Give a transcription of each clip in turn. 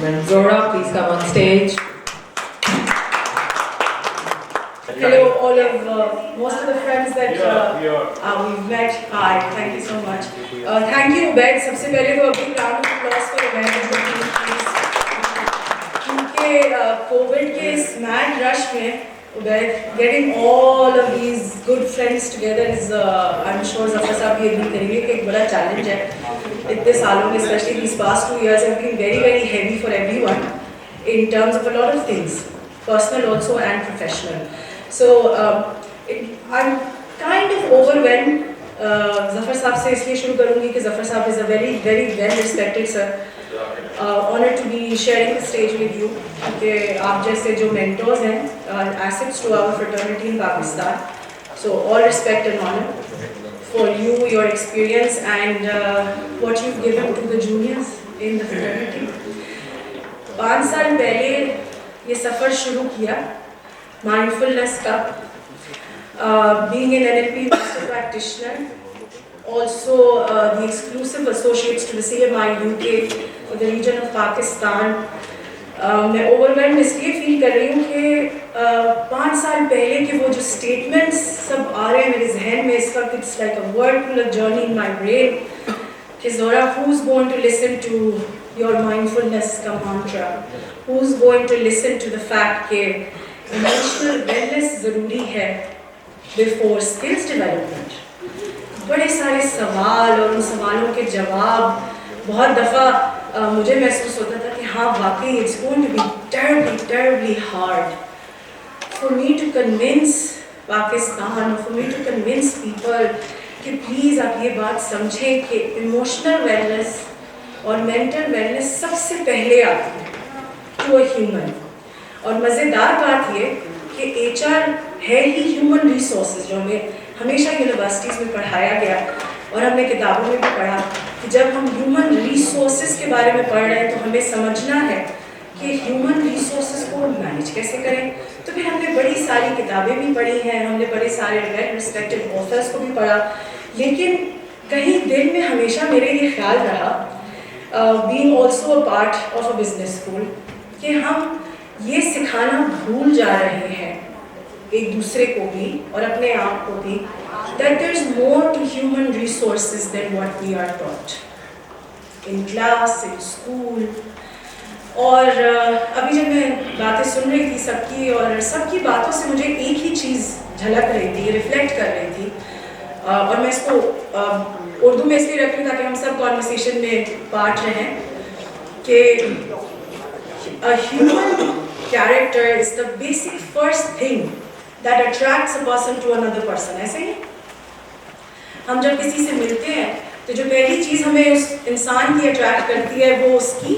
announcement. Zohra, please come on stage. Hello, all of most of the friends that we've met. Hi, thank you so much. Thank you, Ubaid. सबसे पहले तो a big round of applause for Ubaid and the team, please. क्योंकि Covid के इस mad rush में Ubaid getting all of these good friends together is I'm sure Zafar साहब भी agree करेंगे कि एक बड़ा challenge है. इतने सालों में, especially these past 2 years have been very very heavy for everyone in terms of a lot of things, personal also and professional. So I'm kind of overwhelmed. Zafar साहब से इसलिए शुरू करूँगी कि Zafar साहब is a very very well respected sir. Honored to be sharing the stage with you. कि आप जैसे जो mentors हैं, assets to our fraternity in Pakistan. So all respect and honor for you, your experience and what you've given to the juniors in the fraternity. 5 साल पहले ये सफ़र शुरू किया mindfulness का, being an NLP master practitioner, also the exclusive associates to the CMI UK for the region of Pakistan. मैं overwhelmed इसलिए feel कर रही हूँ कि 5 साल पहले के वो जो statements सब आ रहे हैं मेरे जहन में इस वक्त, it's like a whirlpool journey in my brain कि Zohra, who's going to listen to your mindfulness का mantra? Who's going to listen to the fact कि इमोशनल वेलनेस ज़रूरी है बिफोर स्किल्स डेवलपमेंट? बड़े सारे सवाल और उन सवालों के जवाब बहुत दफ़ा मुझे महसूस होता था कि हाँ वाकई it's going to be terribly hard for me to convince Pakistan, for me to convince people कि प्लीज़ आप ये बात समझें कि इमोशनल वेलनेस और मेंटल वेलनेस सबसे पहले आती है टू अ ह्यूमन. और मज़ेदार बात ये कि HR है ही ह्यूमन रिसोर्सेज, जो हमें हमेशा यूनिवर्सिटीज़ में पढ़ाया गया और हमने किताबों में भी पढ़ा कि जब हम ह्यूमन रिसोर्सेज के बारे में पढ़ रहे हैं तो हमें समझना है कि ह्यूमन रिसोर्सेज को मैनेज कैसे करें. तो फिर हमने बड़ी सारी किताबें भी पढ़ी हैं, हमने बड़े सारे वेल रिस्पेक्टेड ऑथर्स को भी पढ़ा, लेकिन कहीं दिल में हमेशा मेरे ये ख्याल रहा, being also a part of a business school, कि हम ये सिखाना भूल जा रहे हैं एक दूसरे को भी और अपने आप को भी that there is more to human resources than what we are taught in class, in school. और अभी जब मैं बातें सुन रही थी सबकी और सबकी बातों से मुझे एक ही चीज़ झलक रही थी, रिफ्लेक्ट कर रही थी, और मैं इसको उर्दू में इसलिए रख रही ताकि हम सब कॉन्वर्सेशन में बांट रहे हैं कि a human character is the basic first thing that attracts a person to another person. ऐसे ही हम जब किसी से मिलते हैं तो जो पहली चीज़ हमें उस इंसान की अट्रैक्ट करती है वो उसकी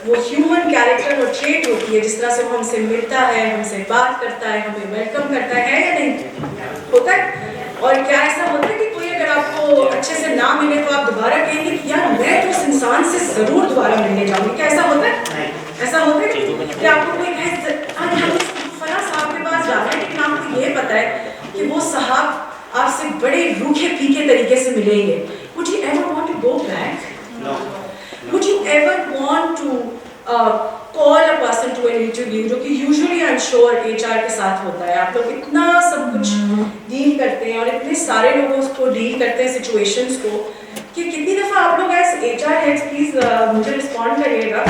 वो ह्यूमन कैरेक्टर और ट्रेट होती है, जिस तरह से वो हमसे मिलता है, हमसे बात करता है, हमें वेलकम करता है या नहीं होता है. और क्या ऐसा होता है कि कोई अगर आपको अच्छे से ना मिले तो आप दोबारा कहेंगे कि यार मैं तो उस इंसान से ज़रूर दोबारा मिलने जाऊँगी? क्या ऐसा होता है? ऐसा होता है कि आपको कोई कहे हम फला साहब के पास जा रहे हैं, लेकिन आपको ये पता है कि वो साहब आपसे बड़े रूखे फीके तरीके से मिलेंगे. Would you ever want to go back? No. Would you ever want to call a person to an interview, जो कि usually I'm sure HR के साथ होता है? आप लोग इतना सब कुछ डील करते हैं और इतने सारे लोगों को डील करते हैं सिचुएशंस को कि कितनी दफ़ा आप लोग एज HR हेड्स प्लीज़ मुझे रिस्पॉन्ड करिएगा,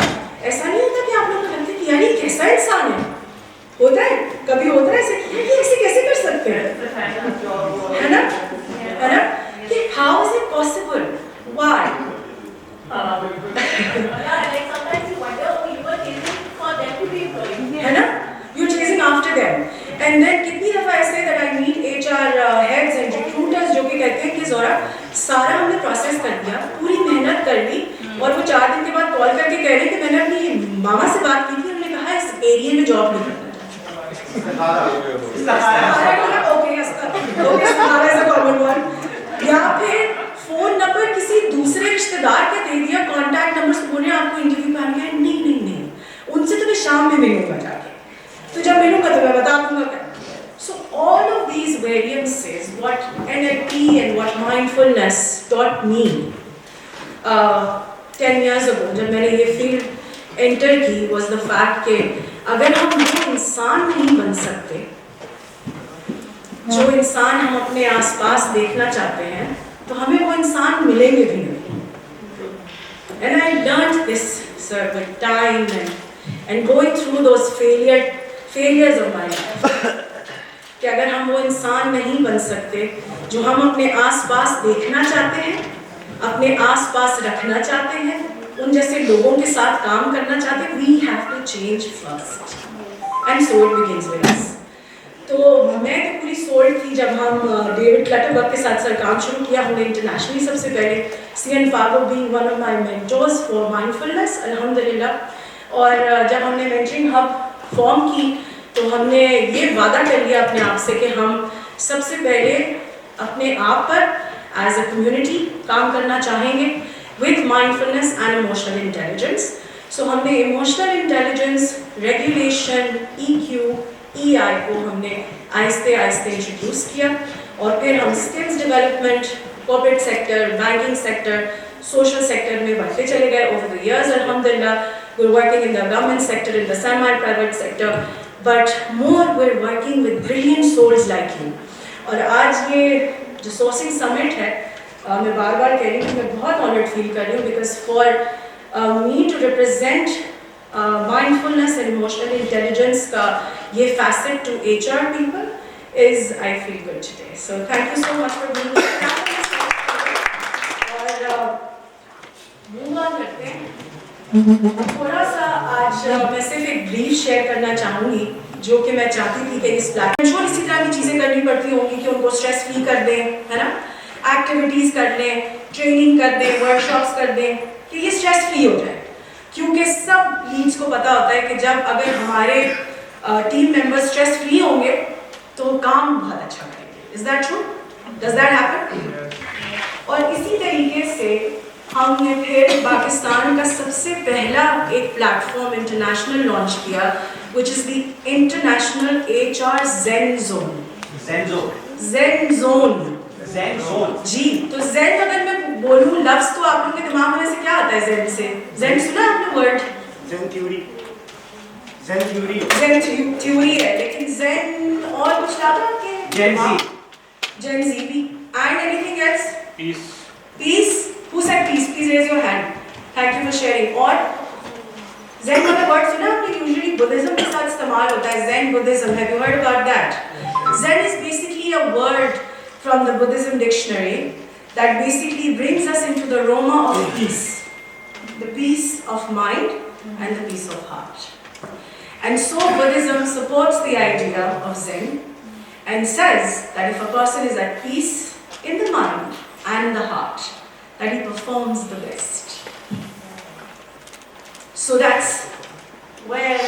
ऐसा नहीं होता कि आप लोग कहते हैं कि यार ये कैसा इंसान है? होता है, कभी होता है ऐसे कि ऐसे कैसे कर सकते हैं, है ना कि how is it possible, why? है ना, you chasing after them. And then कितनी दफ़ा ऐसे that I meet HR heads and recruiters जो कि कहते हैं कि ज़ोरा सारा हमने प्रोसेस कर दिया, पूरी मेहनत कर ली, और वो 4 दिन के बाद कॉल करके कह रहे हैं कि मैंने अपनी मामा से बात की थी, उन्होंने कहा इस एरिया में जॉब नहीं करना. या फिर फोन नंबर किसी दूसरे रिश्तेदार का दे दिया, कॉन्टैक्ट नंबर से बोल रहे हैं आपको इंटरव्यू पे आना है. नहीं, उनसे तो मैं शाम में मिलूंगा जाके, तो जब मिलूंगा तो मैं बता दूंगा. So all of these variances, what NLP and what mindfulness taught me 10 years ago, जब मैंने ये फील्ड एंटर की was the fact कि अगर हम वो इंसान नहीं बन सकते जो इंसान हम अपने आसपास देखना चाहते हैं तो हमें वो इंसान मिलेंगे भी नहीं. And I learned this, sir, with time and going through those failures of my life. कि अगर हम वो इंसान नहीं बन सकते जो हम अपने आसपास देखना चाहते हैं, अपने आसपास रखना चाहते हैं, उन जैसे लोगों के साथ काम करना चाहते हैं, we have to change first. And so it begins with us. तो मैं तो पूरी सोल्ड थी जब हम डेविड क्लटरबर्ग के साथ सर काम शुरू किया हमने इंटरनेशनली. सबसे पहले CN Fargo being one of my mentors for mindfulness, अल्हम्दुलिल्लाह. और जब हमने मेंटरिंग हब फॉर्म की तो हमने ये वादा कर लिया अपने आप से कि हम सबसे पहले अपने आप पर एज अ कम्युनिटी काम करना चाहेंगे with mindfulness and emotional intelligence. So हमने emotional intelligence, regulation, EQ, EI को हमने आहिस्ते आहिस्ते इंट्रोड्यूस किया और फिर हम skills development, corporate sector, banking sector, social sector में बढ़ते चले गए ओवर द इयर्स. अल्हम्दुलिल्लाह, we're working in the government sector, in the semi-private sector, but more we're working with brilliant souls like you. और आज ये जो सोर्सिंग समिट है, मैं बार बार कह रही हूँ कि मैं बहुत ऑनर्ड फील कर रही हूँ because for me to represent mindfulness and emotional intelligence का ये facet to HR people is I feel good today. So thank you so much for being here. और move on करते हैं. थोड़ा सा आज मैं सिर्फ एक ब्रीफ शेयर करना चाहूँगी जो कि मैं चाहती थी कि इस प्लेटफॉर्म इसी तरह की चीज़ें करनी पड़ती होंगी कि उनको स्ट्रेस फ्री कर दें, है ना, एक्टिविटीज़ कर लें, ट्रेनिंग कर दें, वर्कशॉप्स कर दें कि ये स्ट्रेस फ्री हो जाए. क्योंकि सब लीड्स को पता होता है कि जब अगर हमारे टीम मेंबर्स स्ट्रेस फ्री होंगे तो काम बहुत अच्छा करेंगे. Is that true? Does that happen? और इसी तरीके से हमने फिर पाकिस्तान का सबसे पहला एक प्लेटफॉर्म इंटरनेशनल लॉन्च किया which is the international HR Zen Zone. Zen Zone जी. तो zen अगर मैं बोलूं लफ्ज तो आप लोगों के दिमाग में से क्या आता है zen से? zen सुना आपने वर्ड? zen theory है, लेकिन zen और कुछ आता है आपके? Gen Z भी. And anything else? Peace. Who said peace? Please raise your hand. Thank you for sharing. और zen वाला वर्ड सुना आपने? Usually Buddhism के साथ इस्तेमाल होता है. Zen Buddhism. Have you heard about that? Zen is basically a word from the Buddhism dictionary that basically brings us into the aroma of peace. The peace of mind and the peace of heart. And so Buddhism supports the idea of Zen and says that if a person is at peace in the mind and the heart, that he performs the best. So that's where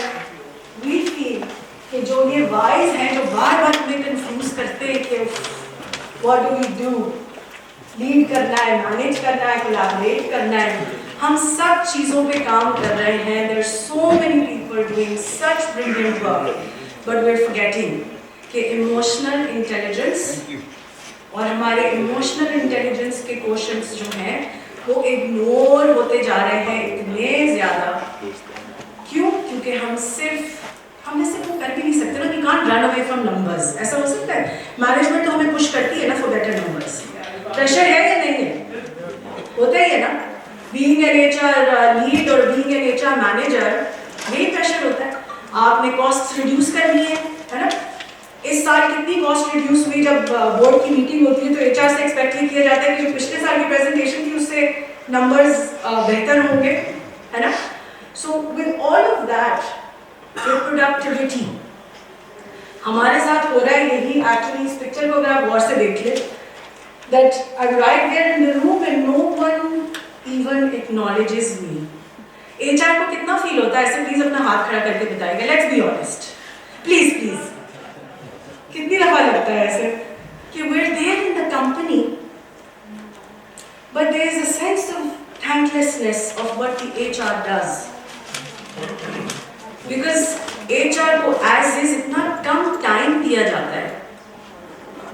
we feel कि जो ये wise हैं जो बार बार हमें confuse करते हैं कि what do we do? Lead करना है, मैनेज करना है, कोलैबोरेट करना है, हम सब चीज़ों पे काम कर रहे हैं. There are so many people doing such brilliant work, but we're forgetting कि इमोशनल इंटेलिजेंस और हमारे इमोशनल इंटेलिजेंस के क्वेश्चंस जो हैं वो इग्नोर होते जा रहे हैं इतने ज़्यादा. क्यों? क्योंकि हमने सिर्फ वो कर भी नहीं सकते ना. We can't run away from numbers. ऐसा हो सकता है? मैनेजमेंट तो हमें पुश करती है ना फॉर बेटर नंबर्स. प्रेशर है या नहीं है? होता ही है ना. बीइंग एन HR लीड और बीइंग एन HR मैनेजर यही प्रेशर होता है. आपने कॉस्ट रिड्यूस करनी है ना. इस साल कितनी कॉस्ट रिड्यूस हुई? जब बोर्ड की मीटिंग होती है तो HR से एक्सपेक्ट ये किया जाता है कि जो पिछले साल की प्रेजेंटेशन थी उससे नंबर्स बेहतर होंगे, है ना. So with all of that productivity हमारे साथ हो रहा है यही. एक्चुअली इस पिक्चर को अगर आप गौर से देख ले that I'm right there in the room and no one even acknowledges me. HR को कितना फील होता है? ऐसे प्लीज अपना हाथ खड़ा करके बताइएगा. Let's be honest. Please. कितनी दफा लगता है ऐसे कि we're there in the company but there is a sense of thanklessness of what the HR does. Because HR को as is इतना कम टाइम दिया जाता है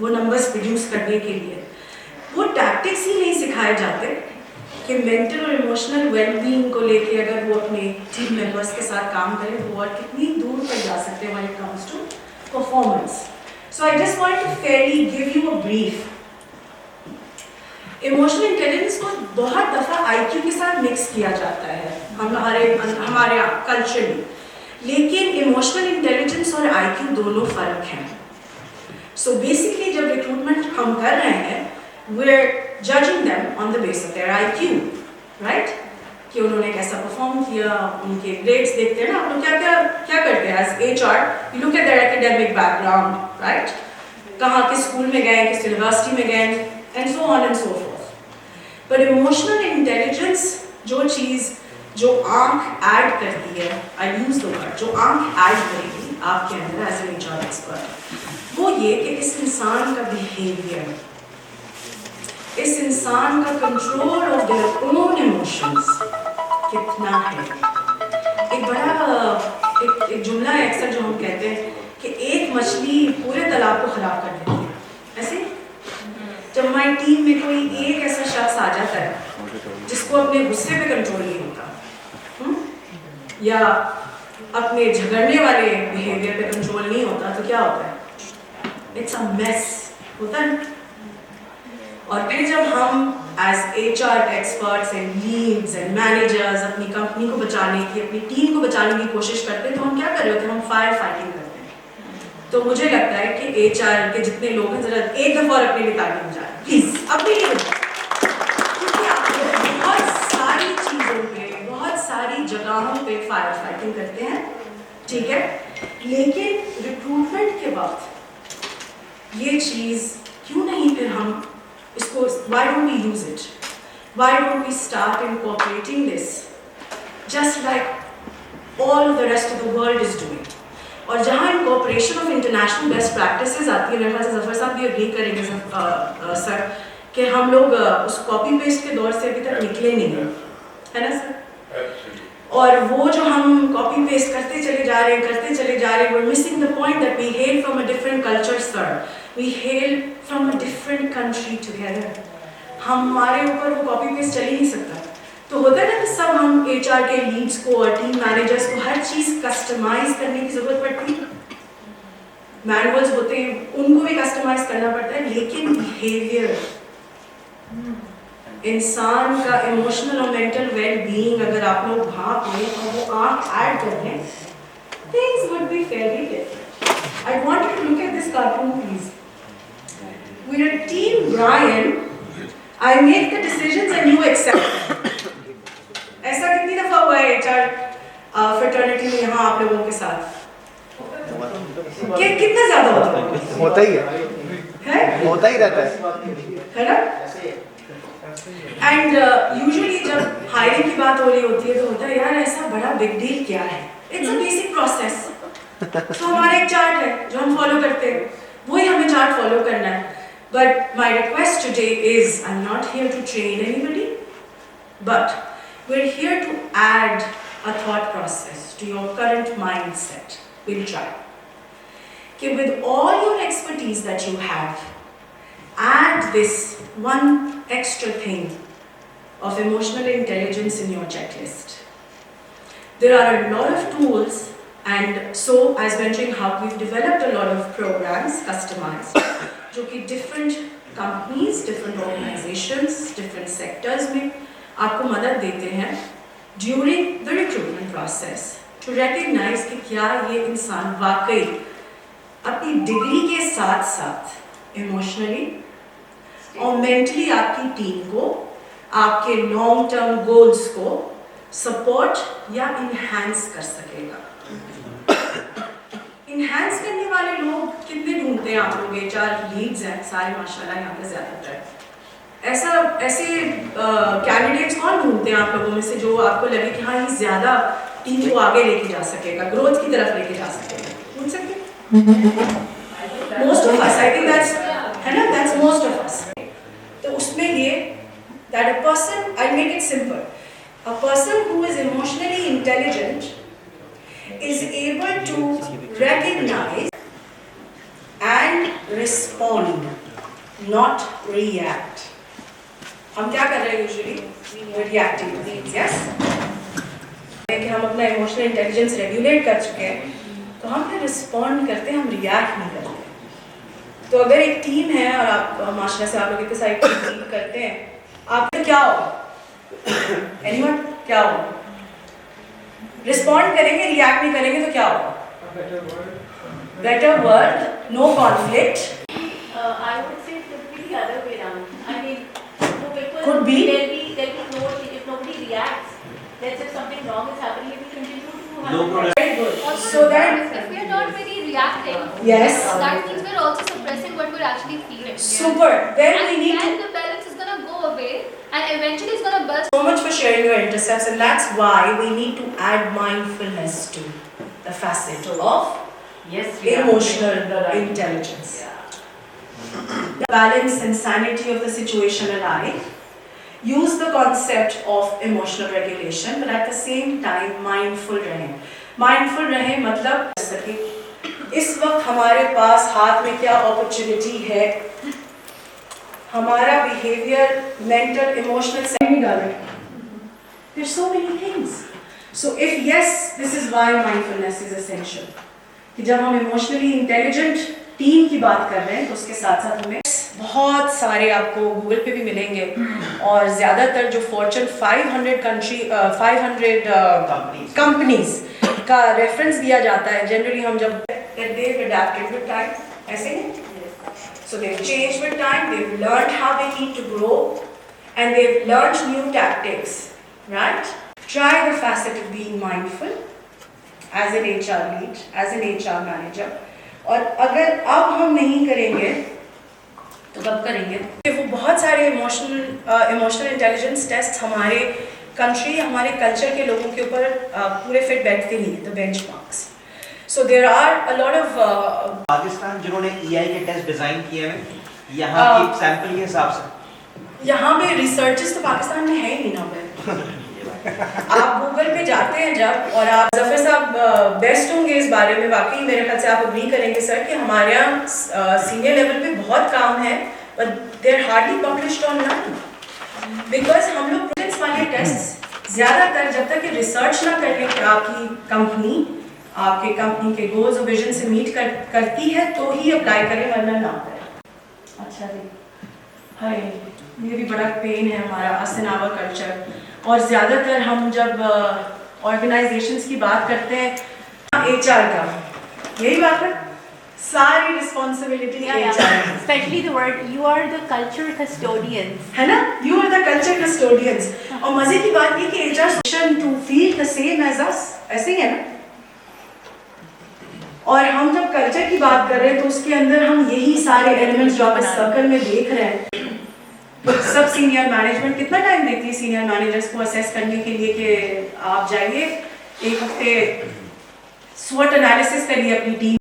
वो नंबर्स प्रोड्यूस करने के लिए. वो टैक्टिक्स ही नहीं सिखाए जाते कि मेंटल और इमोशनल वेलबींग को लेके अगर वो अपने टीम मेंबर्स के साथ काम करें वो और कितनी दूर तक जा सकते हैं when it comes to performance. So I just want to fairly give you a brief. Emotional intelligence को बहुत दफ़ा IQ के साथ मिक्स किया जाता है हमारे कल्चर में, लेकिन इमोशनल इंटेलिजेंस और IQ दोनों फर्क हैं. सो बेसिकली जब रिक्रूटमेंट हम कर रहे हैं we're judging them on the basis of their IQ, right? कि उन्होंने कैसा परफॉर्म किया, उनके ग्रेड्स देखते हैं ना. आप लोग क्या करते हैं as HR? You look at their academic background, right? कहाँ के स्कूल में गए, किस यूनिवर्सिटी में गए, and so on and so forth. But emotional intelligence जो चीज़ जो आंख ऐड करती है, I use the word, जो आंख ऐड करेगी आपके अंदर as an HR expert, वो ये कि इस इंसान का बिहेवियर, इस इंसान का control of their own emotions कितना है. एक जुमला है अक्सर जो हम कहते हैं कि एक मछली पूरे तालाब को खराब कर देती है. ऐसे जब हमारी टीम में कोई एक ऐसा शख्स आ जाता है जिसको अपने गुस्से पे कंट्रोल नहीं होता, या अपने झगड़ने वाले बिहेवियर पे कंट्रोल नहीं होता, तो क्या होता है? इट्स अ मेस होता है. और फिर जब हम as HR experts and leads and managers अपनी कंपनी को बचाने की, अपनी टीम को बचाने की कोशिश करते हैं, तो हम क्या कर रहे होते हैं? हम फायर फाइटिंग करते हैं. तो मुझे लगता है कि HR के जितने लोग हैं जरा एक दफ़ा और अपने लिए ताली बजाएं प्लीज, अपने लिए बजाएं, क्योंकि आप लोग बहुत सारी चीज़ों पे, बहुत सारी जगहों पे फायर फाइटिंग करते हैं, ठीक है. लेकिन रिक्रूटमेंट के वक्त ये चीज़ क्यों नहीं फिर हम इसको, why don't we use it? Why don't we start incorporating this just like all of the rest of the world is doing? और जहाँ incorporation of international best practices आती है, मेरे ख्याल से जफर साहब भी agree करेंगे सर कि हम लोग उस कॉपी पेस्ट के दौर से अभी तक निकले नहीं हैं, है ना सर? और वो जो हम कॉपी पेस्ट करते चले जा रहे हैं, we're missing the point that we hail from a different culture, sir. We hail from a different country together. हमारे ऊपर वो कॉपी पेस्ट चल ही नहीं सकता. तो होता है ना कि सब हम HR के लीड्स को और टीम मैनेजर्स को हर चीज़ कस्टमाइज करने की ज़रूरत पड़ती है. मैनुअल्स होते हैं, उनको भी कस्टमाइज करना पड़ता है, लेकिन बिहेवियर, इंसान का इमोशनल और मेंटल वेल बीइंग अगर आप लोग भाप लें और वो आंख ऐड कर लें, things would be fairly different. I want you to look at this cartoon, please. We're a team, Brian. I make the decisions and you accept. ऐसा कितनी दफा हुआ है HR fraternity में यहाँ आप लोगों के साथ? कितना ज़्यादा होता है? होता ही है? होता ही रहता है ना? And usually जब hiring की बात हो रही होती है तो होता है यार ऐसा बड़ा big deal क्या है? It's a basic process. तो हमारा एक चार्ट है जो हम फॉलो करते हैं, वही हमें चार्ट फॉलो करना है. But my request today is, I'm not here to train anybody, but we're here to add a thought process to your current mindset. We'll try. Okay, with all your expertise that you have, add this one extra thing of emotional intelligence in your checklist. There are a lot of tools, and so as Venturing Hub, we've developed a lot of programs customized, जो कि different companies, different organizations, different sectors में आपको मदद देते हैं during the recruitment process to recognize कि क्या ये इंसान वाकई अपनी डिग्री के साथ साथ emotionally और mentally आपकी टीम को, आपके long term goals को support या enhance कर सकेगा. इनहैंस करने वाले लोग कितने ढूंढते हैं आप लोग? HR लीड्स हैं सारे माशाल्लाह यहाँ पे ज़्यादातर. ऐसे कैंडिडेट्स कौन ढूंढते हैं आप लोगों में से जो आपको लगे कि हाँ ये ज़्यादा टीम को आगे लेके जा सकेगा, ग्रोथ की तरफ लेके जा सकेगा? ढूंढ सकते हैं? Most of us, I think that's, है ना, दैट्स मोस्ट ऑफ अस. तो उसमें ये that a person, I make it simple, a person who is emotionally intelligent is able to recognize and respond, not react. हम क्या कर रहे हैं usually? Reacting two things, yes? कि हम अपना इमोशनल इंटेलिजेंस रेगुलेट कर चुके हैं, तो हम फिर रिस्पॉन्ड करते हैं, हम रिएक्ट नहीं करते। तो अगर एक टीम है और आप माशाल्लाह से आप लोग इतने सारी टीम लीड करते हैं, आपका क्या होगा? एनीवन क्या होगा? रिस्पॉन्ड करेंगे, रिएक्ट नहीं करेंगे तो क्या होगा? Better world, no conflict. I would say it could be the other way around. I mean, no people. Could be. There'll be no, if nobody reacts, let's say if something wrong is happening, it will continue to happen. Very good. Also, So that, if we are not very reacting, yes, that means we're also suppressing what we're actually feeling. super. Then we And need then to. the balance is gonna go away, and eventually it's gonna burst. So much for sharing your intercepts, and that's why we need to add mindfulness to the facet of emotional intelligence. The balance and sanity of the situation alike. Use the concept of emotional regulation, but at the same time mindful रहें. Mindful रहें मतलब सके इस वक्त हमारे पास हाथ में क्या opportunity है, हमारा behavior, mental, emotional side डालें. There's so many things. So if yes, this is why mindfulness is essential. कि जब हम emotionally intelligent टीम की बात कर रहे हैं तो उसके साथ साथ हमें बहुत सारे आपको गूगल पे भी मिलेंगे और ज़्यादातर जो फॉर्च्यून 500 कंपनीज का रेफरेंस दिया जाता है जनरली हम जब they've adapted with time, ऐसे नहीं? So they've changed with time, they've learned how they need to grow and they've learned new tactics, right? Try the facet of being mindful as an HR lead, as an HR manager. और अगर अब हम नहीं करेंगे तो कब करेंगे? वो बहुत सारे इमोशनल इंटेलिजेंस टेस्ट हमारे कंट्री, हमारे कल्चर के लोगों के ऊपर पूरे फिट बैठते नहीं है, the benchmarks. So there are a lot of Pakistan जिन्होंने EI के टेस्ट डिजाइन किए हैं यहाँ की सैंपल के हिसाब से यहाँ पे रिसर्चर्स तो पाकिस्तान में है ही नहीं ना. आप गूगल पे जाते हैं जब और आप जफर साहब बेस्ट होंगे इस बारे में, वाकई मेरे ख्याल से आप अग्री करेंगे सर कि हमारे यहाँ सीनियर लेवल पे बहुत काम है but they are hardly published online because हम लोग प्रूडेंस वाले टेस्ट ज़्यादातर जब तक कि रिसर्च ना कर ले कि आपकी कंपनी आपके कंपनी के गोल्स और विजन से मीट करती है तो ही अप्लाई करें, वरना ना करें. अच्छा जी, हाय ये भी बड़ा पेन है हमारा असनावा कल्चर. और ज़्यादातर हम जब ऑर्गेनाइजेशंस की बात करते हैं HR का, यही बात है, सारी रिस्पॉन्सिबिलिटी HR है. Especially the word, you are the culture custodians. है ना, you are the culture custodians. और मजे की बात ये कि HR to feel the same as us, ऐसे ही है ना. और हम जब कल्चर की बात कर रहे हैं तो उसके अंदर हम यही सारे एलिमेंट्स जो आप इस सर्कल में देख रहे हैं, सब सीनियर मैनेजमेंट कितना टाइम देती है सीनियर मैनेजर्स को असेस करने के लिए कि आप जाइए एक हफ्ते स्वॉट एनालिसिस करिए अपनी टीम.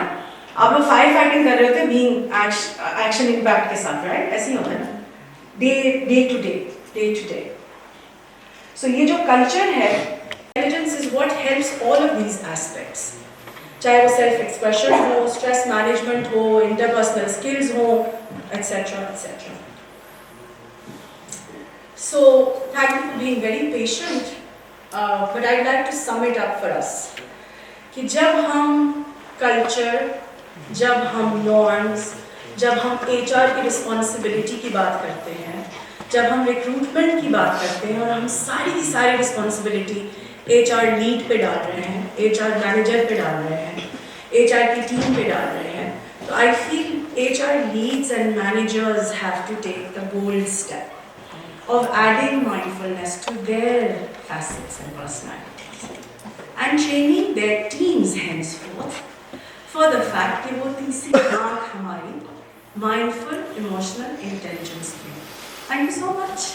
आप लोग फायर फाइटिंग कर रहे होते हैं बीइंग एक्शन इम्पैक्ट के साथ, राइट? ऐसे ही होता है ना, डे टू डे. सो ये जो कल्चर है, intelligence is what helps all of these aspects, चाहे वो सेल्फ एक्सप्रेशन हो, स्ट्रेस मैनेजमेंट हो, इंटरपर्सनल स्किल्स हो, etcetera etcetera. So, thank you for being very patient, but I'd like to sum it up for us. कि जब हम culture, जब हम norms, जब हम HR की responsibility की बात करते हैं, जब हम recruitment की बात करते हैं और हम सारी की सारी responsibility HR lead पे डाल रहे हैं, HR manager पे डाल रहे हैं, HR की team पे डाल रहे हैं, तो I feel HR leads and managers have to take the bold step of adding mindfulness to their facets and personalities and training their teams henceforth for the fact कि वो तीसरी आँख हमारी mindful emotional intelligence की. Thank you so much.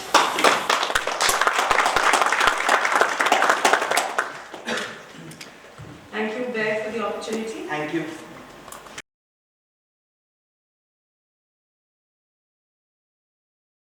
Thank you, Beck, for the opportunity. Thank you.